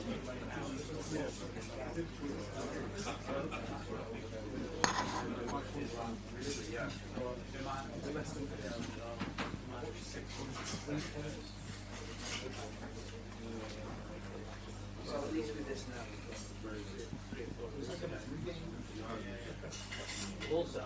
So at least with this now, also.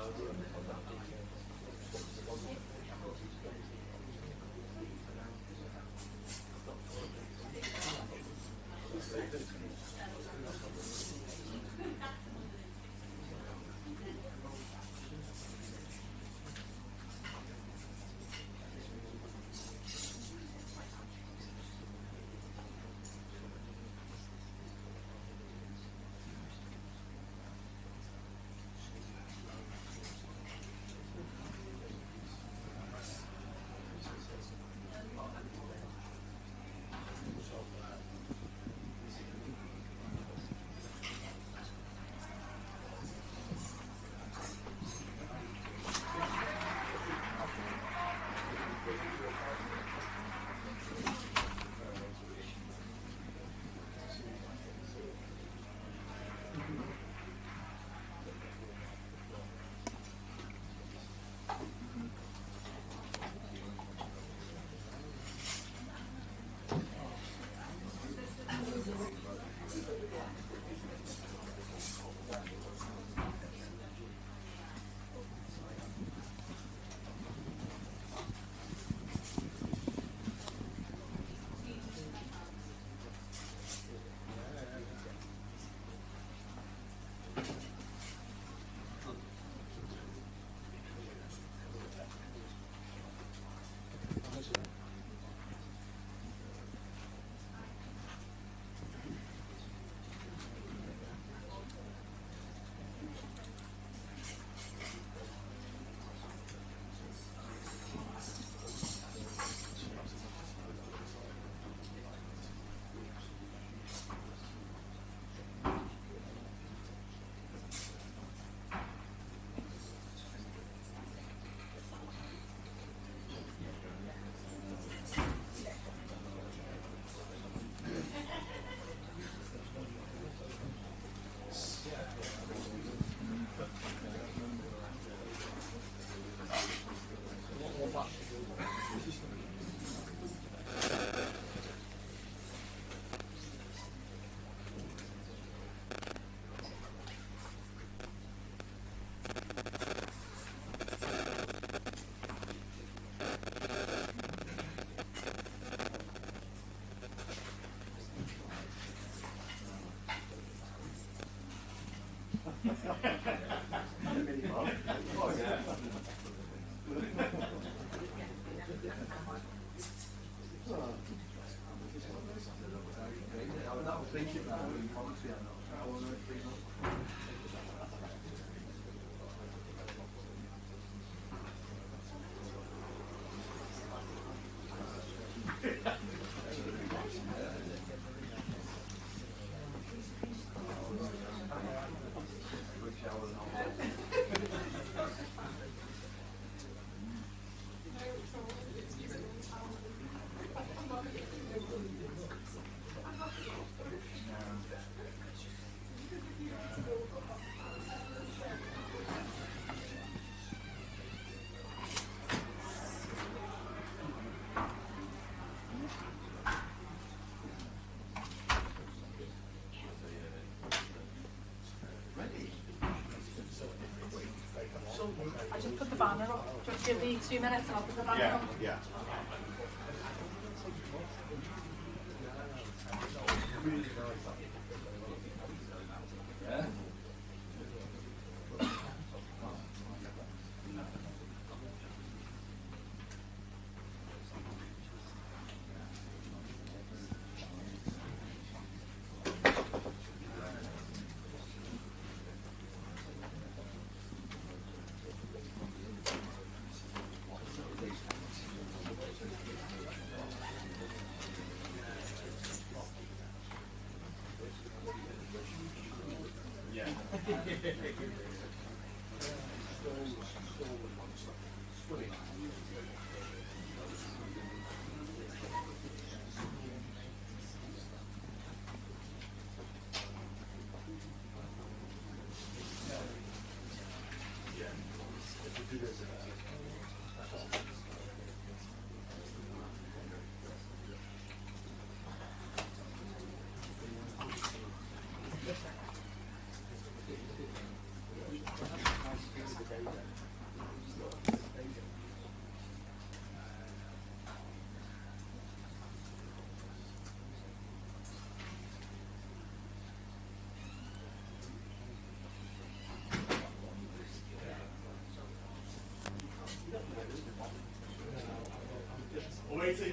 I just put the banner up. Do you want to give me 2 minutes and I'll put the banner up? Yeah.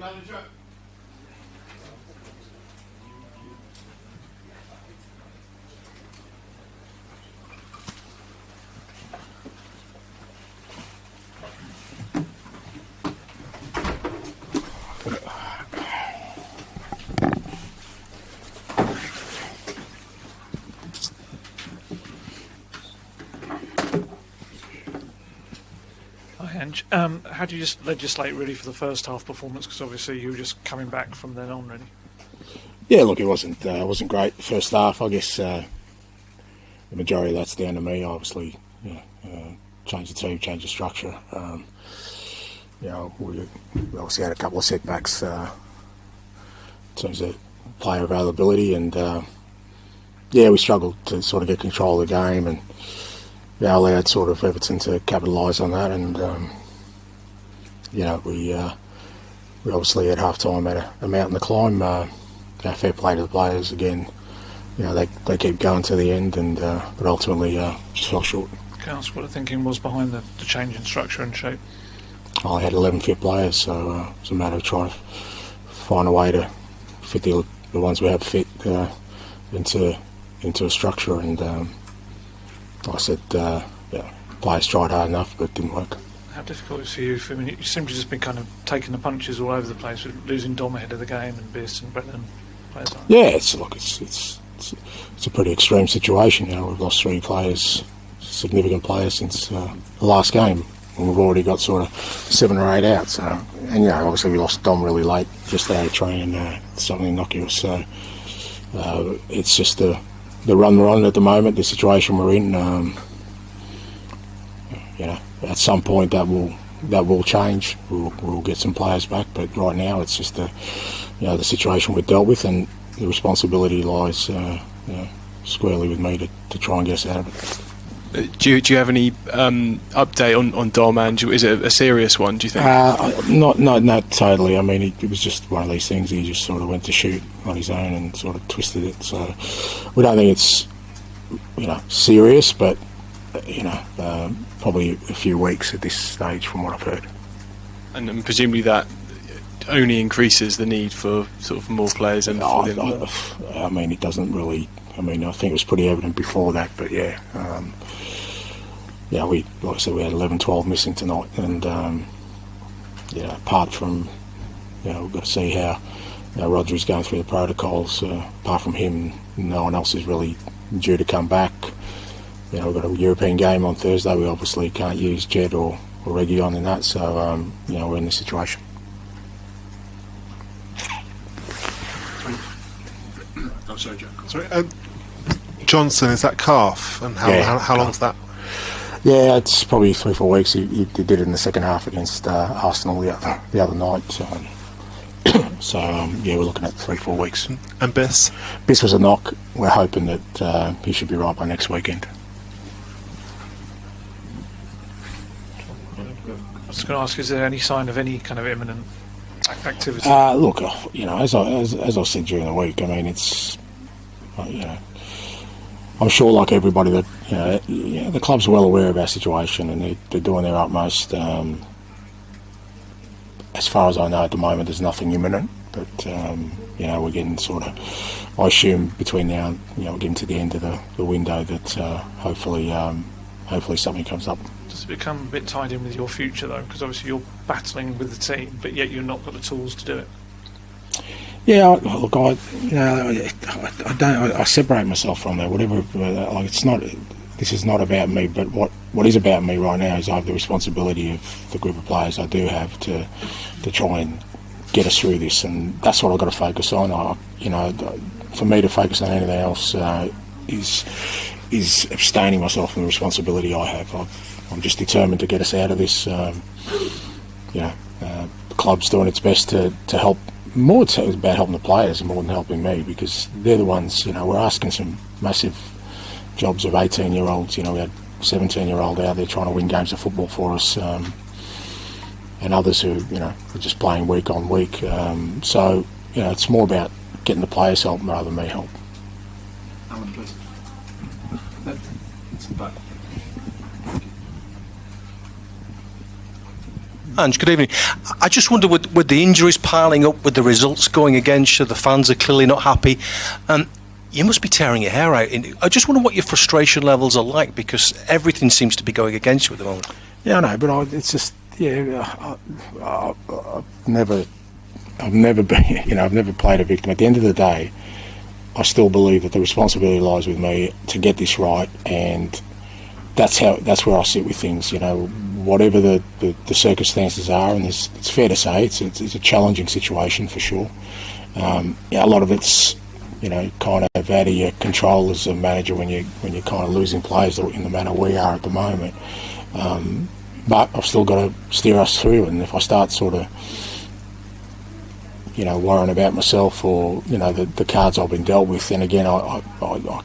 Ange, how do you just legislate really for the first half performance? Because obviously you were just coming back from then on, really. Yeah, look, it wasn't great the first half. I guess the majority of that's down to me. Obviously, change the team, change the structure. We obviously had a couple of setbacks in terms of player availability, and we struggled to sort of get control of the game, and allowed sort of Everton to capitalise on that, and we obviously at half time had a mountain to climb. Fair play to the players again. They keep going to the end, and but ultimately just fell short. Can I ask what the thinking was behind the change in structure and shape? I had 11 fit players, so it's a matter of trying to find a way to fit the ones we have fit into a structure, and like I said, players tried hard enough, but it didn't work. How difficult is it for you? I mean, you seem to just been kind of taking the punches all over the place, with losing Dom ahead of the game and Biss and Brennan, players like that. Yeah, it's a pretty extreme situation. We've lost 3 players, significant players, since the last game, and we've already got sort of 7 or 8 out. So, and obviously we lost Dom really late, just out of training, something innocuous. So it's just the run we're on at the moment, the situation we're in. At some point that will change. We'll get some players back, but right now it's just the situation we've dealt with, and the responsibility lies squarely with me to try and get us out of it. Do you have any update on Dom, Ange? Is it a serious one, do you think? Not totally. I mean, it was just one of these things. He just sort of went to shoot on his own and sort of twisted it. So we don't think it's serious, but probably a few weeks at this stage, from what I've heard. And presumably that only increases the need for sort of more players. And I mean, it doesn't really. I mean, I think it was pretty evident before that, but like I said, we had 11, 12 missing tonight, and apart from, we've got to see how Rodri's going through the protocols. Apart from him, no one else is really due to come back. We've got a European game on Thursday. We obviously can't use Jed or Reguilon in that, so we're in this situation. Oh, sorry, Joe. Sorry. Johnson, is that calf, and how long's that? Yeah, it's probably 3-4 weeks. He did it in the second half against Arsenal the other night. So we're looking at 3-4 weeks. And Biss? Biss was a knock. We're hoping that he should be right by next weekend. I was going to ask, is there any sign of any kind of imminent activity? Look, as I said during the week, I mean, it's I'm sure, like everybody, that the club's well aware of our situation, and they're doing their utmost. As far as I know, at the moment, there's nothing imminent, but we're getting sort of. I assume between now and we're getting to the end of the window that hopefully something comes up. Does it become a bit tied in with your future though? Because obviously you're battling with the team, but yet you've not got the tools to do it. Yeah, look, I separate myself from that. Whatever, like it's not. This is not about me, but what is about me right now is I have the responsibility of the group of players I do have to try and get us through this, and that's what I've got to focus on. For me to focus on anything else is abstaining myself from the responsibility I have. I'm just determined to get us out of this. The club's doing its best to help. More it's about helping the players more than helping me, because they're the ones. We're asking some massive jobs of 18-year-olds. We had 17-year-old out there trying to win games of football for us, and others who are just playing week on week. So it's more about getting the players help rather than me help. Alan, please. Ange, good evening. I just wonder, with the injuries piling up, with the results going against you, the fans are clearly not happy. You must be tearing your hair out. I just wonder what your frustration levels are like, because everything seems to be going against you at the moment. Yeah, I know, but it's just, I've never been, I've never played a victim. At the end of the day, I still believe that the responsibility lies with me to get this right, and that's where I sit with things. Whatever the circumstances are, and it's fair to say it's a challenging situation for sure. A lot of it's kind of out of your control as a manager when you're kind of losing players in the manner we are at the moment. But I've still got to steer us through, and if I start sort of worrying about myself or the cards I've been dealt with, then again I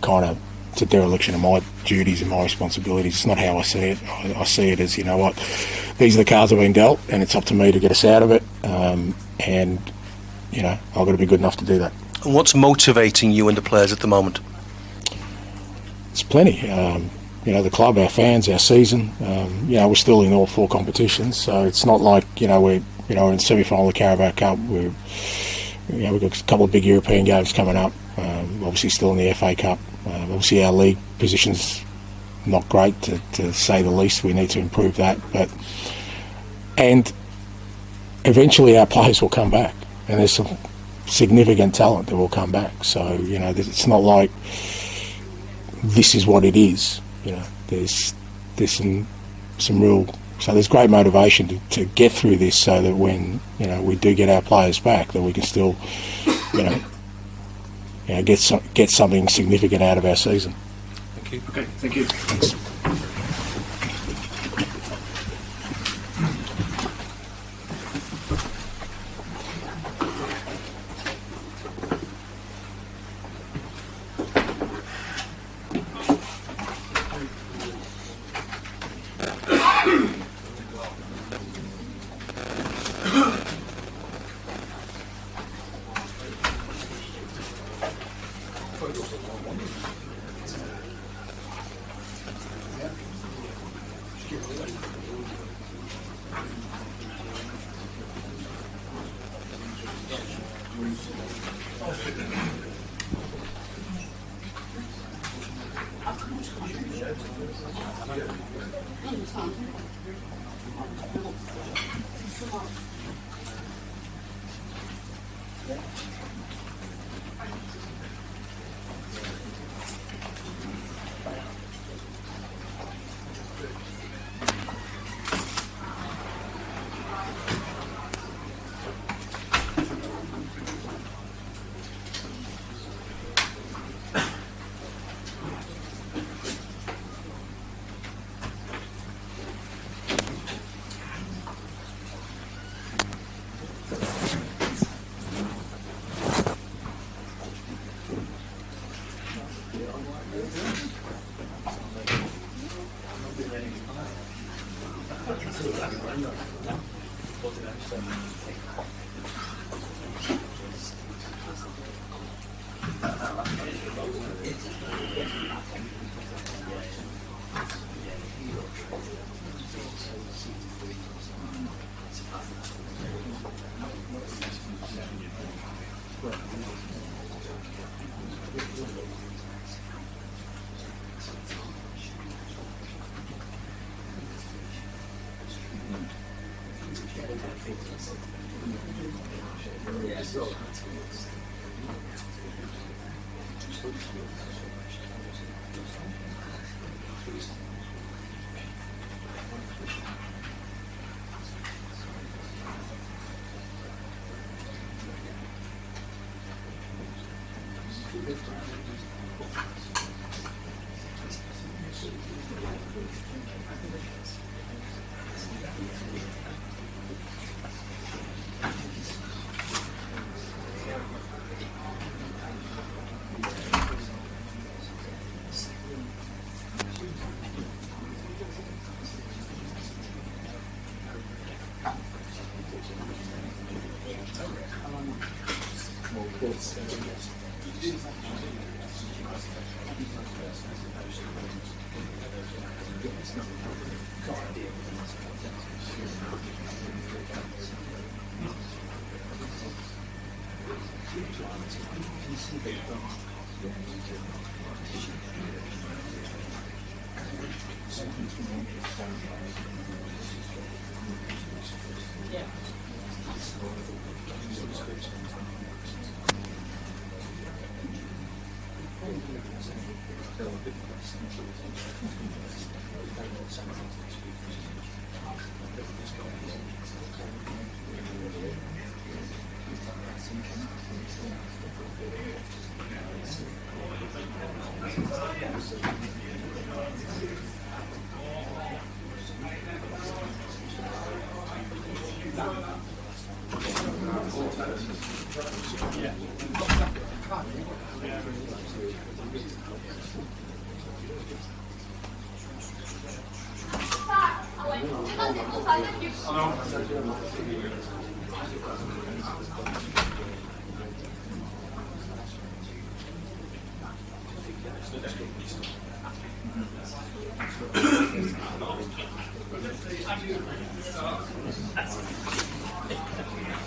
kind of, it's a dereliction of my duties and my responsibilities. It's not how I see it. I see it as, these are the cards I've been dealt, and it's up to me to get us out of it. And I've got to be good enough to do that. And what's motivating you and the players at the moment? It's plenty. The club, our fans, our season. We're still in all 4 competitions, so it's not like we're in semi-final of the Carabao Cup. We've got a couple of big European games coming up. Obviously, still in the FA Cup. Obviously, our league position's not great, to say the least. We need to improve that. And eventually, our players will come back, and there's some significant talent that will come back. So it's not like this is what it is. There's some real. So there's great motivation to get through this, so that when we do get our players back, that we can still get something significant out of our season. Thank you. Okay, thank you. Thanks.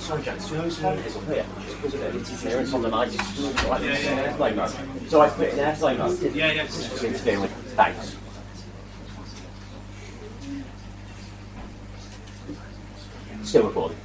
Sorry, Jack, do you know whose phone it is up here? Just because of interference on the mic. It's like in airplane mode. So I put it in airplane mode. Yeah. It's interfering with. Thanks. Still recording.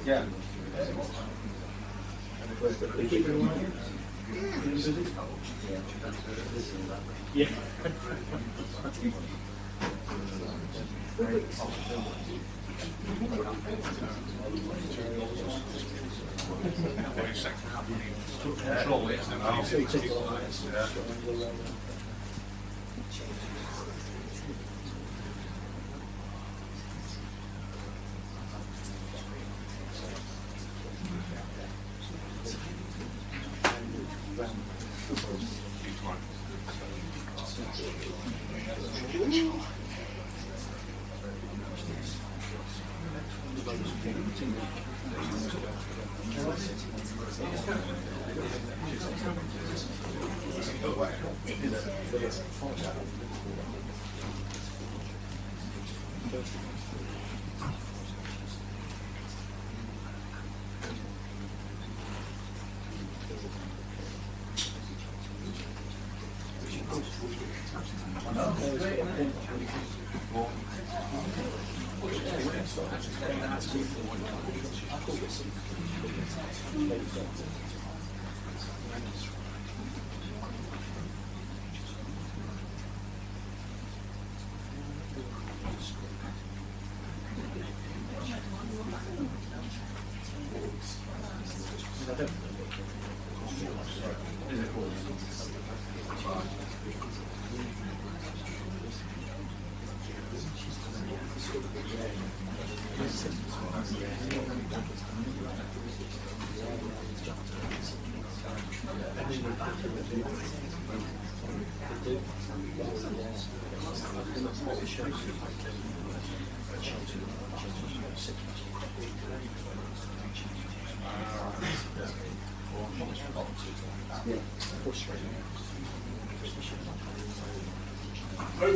Yeah. Yeah.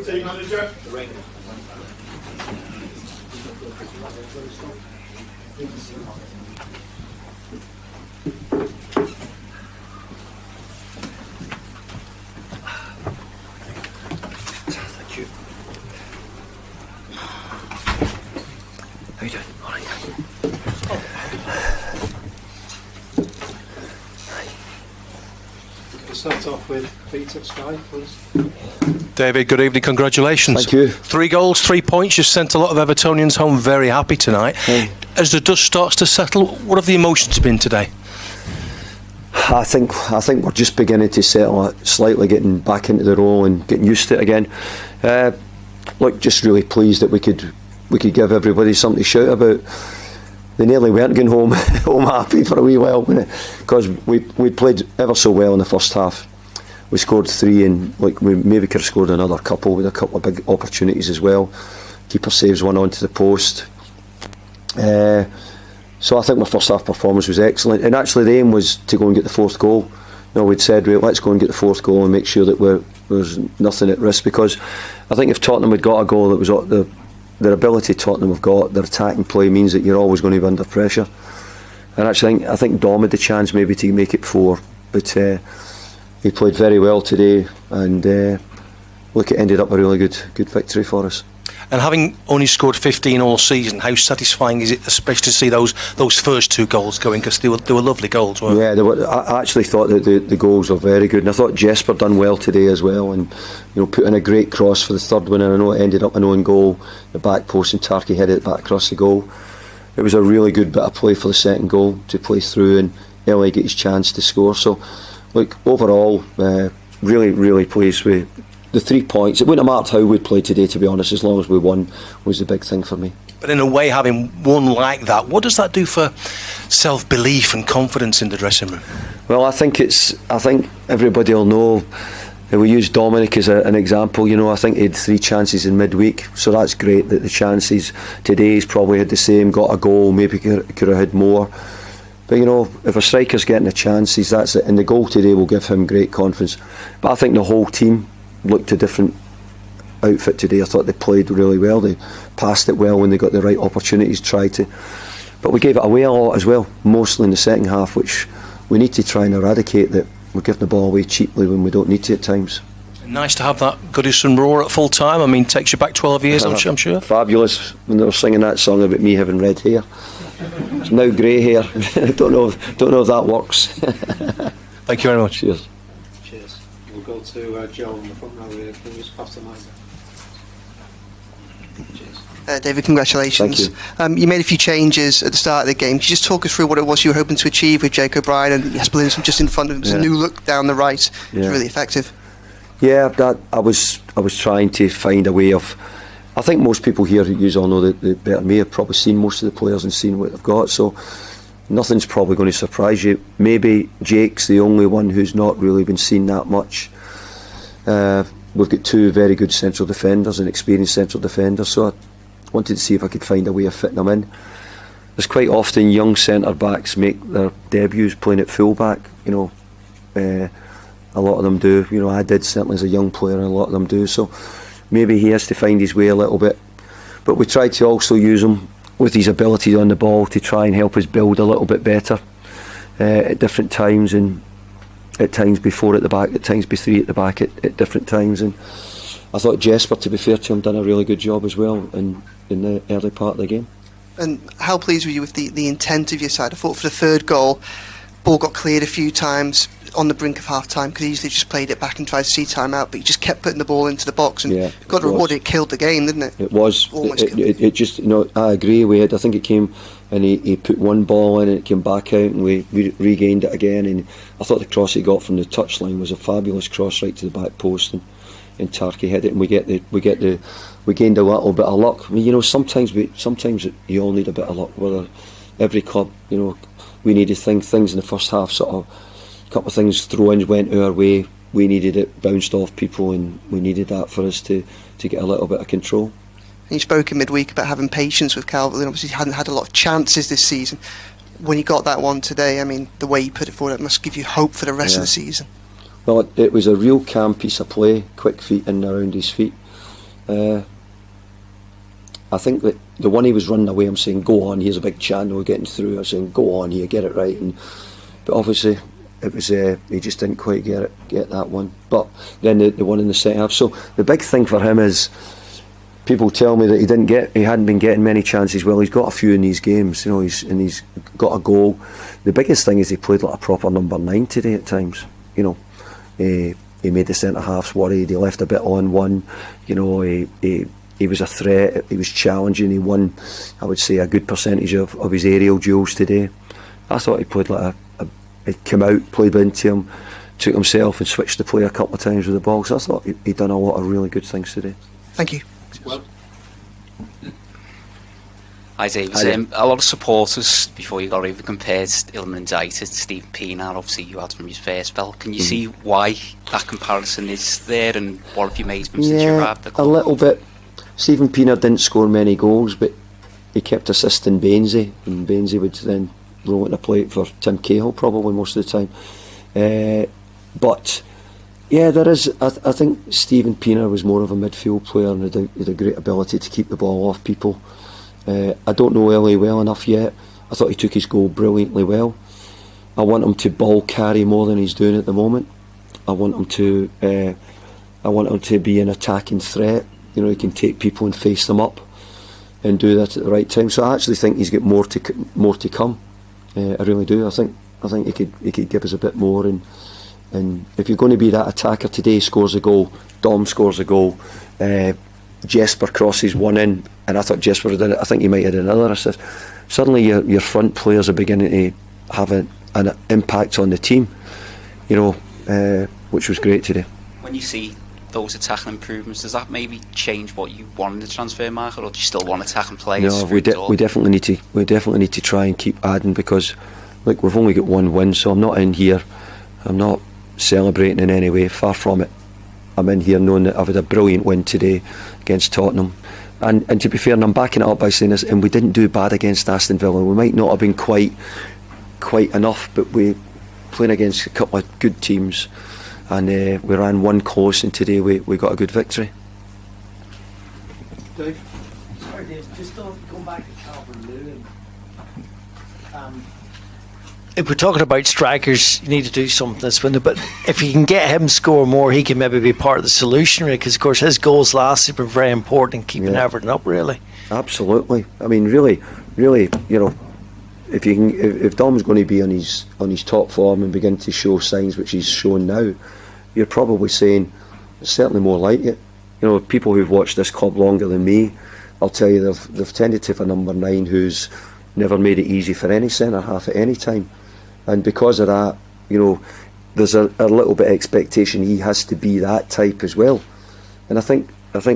Team manager. Thank you. How you doing? All right. Start off with Peter Sky, please. David, good evening. Congratulations. Thank you. 3 goals, 3 points. You've sent a lot of Evertonians home very happy tonight. As the dust starts to settle, what have the emotions been today? I think we're just beginning to settle it, slightly getting back into the role and getting used to it again. Look, just really pleased that we could give everybody something to shout about. they nearly weren't going home happy for a wee while, because we played ever so well in the first half. We scored 3, and we maybe could have scored another couple with a couple of big opportunities as well. Keeper saves one onto the post. So I think my first half performance was excellent, and actually the aim was to go and get the 4th goal. We'd said, let's go and get the 4th goal and make sure that there's nothing at risk, because I think if Tottenham had got a goal, that was their ability Tottenham have got, their attacking play means that you're always going to be under pressure. And actually I think Dom had the chance maybe to make it 4, but he played very well today, and look, it ended up a really good victory for us. And having only scored 15 all season, how satisfying is it, especially to see those first 2 goals going, because they were lovely goals, weren't they? Yeah, I actually thought that the goals were very good, and I thought Jesper done well today as well, and put in a great cross for the 3rd one, and I know it ended up an own goal, the back post, and Tarky headed it back across the goal. It was a really good bit of play for the 2nd goal to play through, and LA get his chance to score. So look, overall, really, really pleased with the 3 points. It wouldn't have mattered how we'd played today, to be honest, as long as we won was the big thing for me. But in a way, having won like that, what does that do for self-belief and confidence in the dressing room? Well, I think everybody will know. We use Dominic as an example. I think he had 3 chances in midweek, so that's great that the chances today he's probably had the same, got a goal, maybe could have had more. But if a striker's getting the chances, that's it, and the goal today will give him great confidence. But I think the whole team looked a different outfit today. I thought they played really well, they passed it well when they got the right opportunities, tried to, but we gave it away a lot as well, mostly in the second half, which we need to try and eradicate, that we're giving the ball away cheaply when we don't need to at times. Nice to have that Goodison roar at full time. I mean, takes you back 12 years, I'm sure. Fabulous when they were singing that song about me having red hair. It's now grey hair. don't know if that works. Thank you very much. Cheers. Cheers. We'll go to Joe on the front row here. Can you just pass the mic? Cheers. David, congratulations. Thank you. You made a few changes at the start of the game. Could you just talk us through what it was you were hoping to achieve with Jake O'Brien and Jesper Lindstrom just in front of him? It was a new look down the right. It was really effective. Yeah, that I was trying to find a way of. I think most people here, you all know that better than me, have probably seen most of the players and seen what they've got, so nothing's probably going to surprise you. Maybe Jake's the only one who's not really been seen that much. We've got 2 very good central defenders and experienced central defenders, so I wanted to see if I could find a way of fitting them in. There's quite often young centre backs make their debuts playing at full back. A lot of them do. I did certainly as a young player, and a lot of them do. So maybe he has to find his way a little bit. But we tried to also use him with his abilities on the ball to try and help us build a little bit better at different times, and at times be 4 at the back, at times be 3 at the back at different times. And I thought Jesper, to be fair to him, done a really good job as well in the early part of the game. And how pleased were you with the intent of your side? I thought for the 3rd goal, ball got cleared a few times on the brink of half time, could easily just played it back and tried to see time out, but you just kept putting the ball into the box, and got to reward it. Killed the game, didn't it? It was. It just, I agree. I think it came, and he put one ball in and it came back out, and we regained it again. And I thought the cross he got from the touchline was a fabulous cross right to the back post, and Tarky hit it, and we gained a little bit of luck. I mean, sometimes you all need a bit of luck. Whether every club, we needed things in the first half, sort of. Couple of things, throw-ins went our way, we needed it, bounced off people, and we needed that for us to get a little bit of control. And you spoke in midweek about having patience with Calvert-Lewin. Obviously he hadn't had a lot of chances this season. When you got that one today, I mean, the way you put it forward, it must give you hope for the rest of the season. Well, it was a real calm piece of play, quick feet in and around his feet. I think that the one he was running away, I'm saying, go on, here's a big channel, we're getting through. I'm saying, go on here, get it right. But obviously it was he just didn't quite get that one. But then the one in the second half. So the big thing for him is, people tell me that he hadn't been getting many chances. Well, he's got a few in these games, he's got a goal. The biggest thing is he played like a proper number 9 today at times. He made the centre halves worried. He left a bit on one. He was a threat. He was challenging. He won, I would say, a good percentage of his aerial duels today. I thought he played like he came out, played into him, took himself and switched the play a couple of times with the ball. So I thought he'd done a lot of really good things today. Thank you. Well, Isaiah, a lot of supporters before you got over compared Ilman Ndiaye to Stephen Pienaar, obviously you had from his first spell. Can you see why that comparison is there, and what have you made of him since you arrived? A little bit. Stephen Pienaar didn't score many goals, but he kept assisting Bainsey, and Bainsey would then roll it in a plate for Tim Cahill probably most of the time. But yeah, there is. I think Stephen Pienaar was more of a midfield player and had a great ability to keep the ball off people. I don't know Ellie well enough yet. I thought he took his goal brilliantly well. I want him to ball carry more than he's doing at the moment. I want him to be an attacking threat. You know, he can take people and face them up, and do that at the right time. So I actually think he's got more to come. I really do. I think he could give us a bit more. And if you're going to be that attacker today, scores a goal, Dom scores a goal, Jesper crosses one in, and I thought Jesper had done it. I think he might have had another assist. Suddenly your front players are beginning to have an impact on the team, you know, which was great today. When you see those attacking improvements, does that maybe change what you want in the transfer market, or do you still want attacking players? No, we definitely need to try and keep adding, because look, we've only got one win, so I'm not in here, I'm not celebrating in any way, far from it. I'm in here knowing that I've had a brilliant win today against Tottenham, and to be fair, and I'm backing it up by saying this, and we didn't do bad against Aston Villa. We might not have been quite enough, but we playing against a couple of good teams, and we ran one close, and today we got a good victory. Dave? Sorry Dave, just going back to Calvert-Lewin. If we're talking about strikers, you need to do something this window, but if you can get him score more, he can maybe be part of the solution, really, because of course his goals last have been very important in keeping Everton up, really. Absolutely. I mean, really, you know, if Dom's going to be on his top form and begin to show signs which he's shown now, you're probably saying it's certainly more like it. You know, people who've watched this club longer than me, I'll tell you, they've tended to have a number 9 who's never made it easy for any centre half at any time. And because of that, you know, there's a little bit of expectation he has to be that type as well. And I think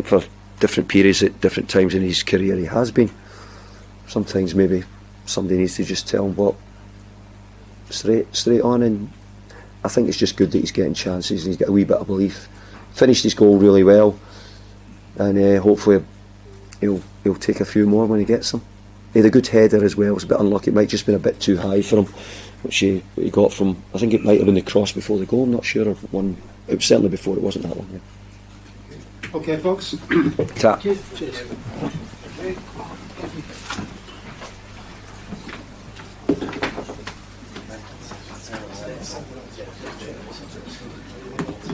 for different periods at different times in his career he has been. Sometimes maybe somebody needs to just tell him what straight on, and I think it's just good that he's getting chances and he's got a wee bit of belief. Finished his goal really well, and hopefully he'll take a few more when he gets them. He had a good header as well. It was a bit unlucky. It might just been a bit too high for him, which he got from, I think it might have been the cross before the goal. I'm not sure of one. It was certainly before. It wasn't that long. Yeah. Okay, folks. Ta. Cheers. Yeah.